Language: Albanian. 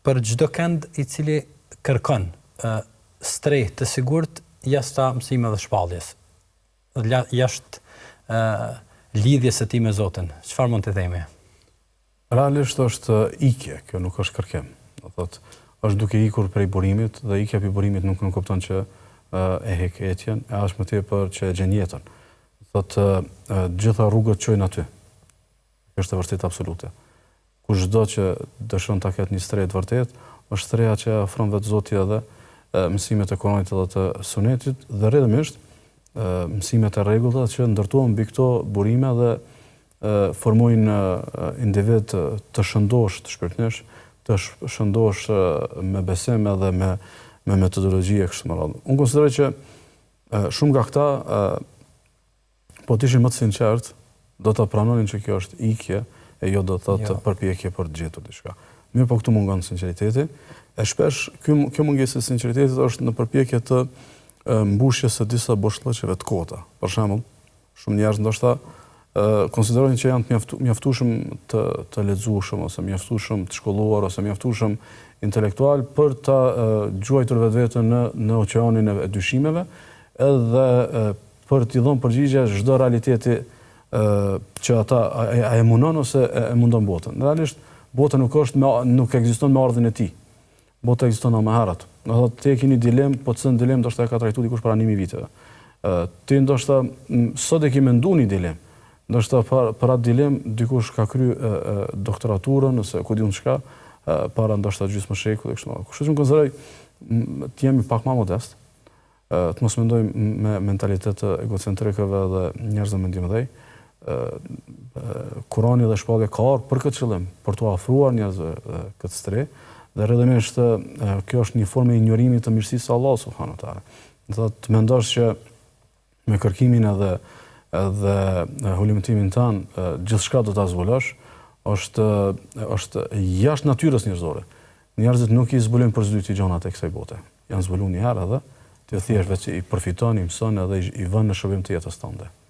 për çdo kënd i cili kërkon streh të sigurt jashtë mësimeve dhe shpalljes. Jashtë lidhjes së tij me Zotin. Çfarë mund të themi? Realisht është ikje, kjo nuk është kërkim. Do thotë, është duke ikur prej burimit dhe ikja prej burimit nuk kupton që e hek etjen, e është më tepër që e gjen jetën. Thotë, gjitha rrugët çojnë aty. Kjo është e vërtetë absolute. Kushdo që dëshiron ta ketë një streh të vërtetë, është streha që afron vetë Zoti edhe mësimet e Kuranit edhe të Sunetit dhe rrjedhimisht mësimet e rregullta që ndërtohen mbi këto burime dhe formojnë individ të shëndosh, të shpirtnesh, të shëndosh me besim edhe me metodologji e kështu me radhë. Unë konsideroj që shumë nga këta po të ishin më të sinqert, do ta pranonin që kjo është ikje e jo do të thotë përpjekje për të gjetur diçka. Mirë, po këtu mungon sinqeriteti. E shpesh kjo mungesë e sinqeritetit është në përpjekje të mbushjes së disa boshllëqeve të kota. Për shembull, shumë njerëz ndoshta konsiderojnë që janë të mjaftueshëm të lexueshëm ose mjaftueshëm të shkolluar ose mjaftueshëm intelektual për ta gjuajtur vetveten në oqeanin e dyshimeve edhe për t'i dhënë përgjigje çdo realiteti që ata e mundon ose e mundon botën. Realisht bota nuk ekziston me ardhin e tij. Bota ekziston më herët. Do thotë ti ke një dilemë, po çon dilemë ndoshta e ka trajtuar dikush para 1000 viteve. Ti ndoshta sot e ke menduar një dilemë. Ndoshta për atë dilemë dikush ka kryer doktoraturën ose ku diun çka para ndoshta gjysmë shekulli kështu. Kështu që unë konsideroj të jemi pak më modest, të mos mendojmë me mentalitet egocentrikëve dhe njerëzve me mendim dhej. Kurani dhe shpallja ka ardhur për këtë qëllim, për t'u ofruar njerëzve këtë streh, dhe rrjedhimisht kjo është një formë e injorimit të mirësisë së Allahut subhanuhu teala. Do të mendosh që me kërkimin edhe hulumtimin tan gjithçka do ta zbulosh, është jashtë natyrës njerëzore. Njerëzit nuk i zbulojnë për zyti gjonat e kësaj bote. Janë zbuluar një herë edhe ti thjesht vetë i përfiton, i mëson edhe i vën në shërbim të jetës tënde.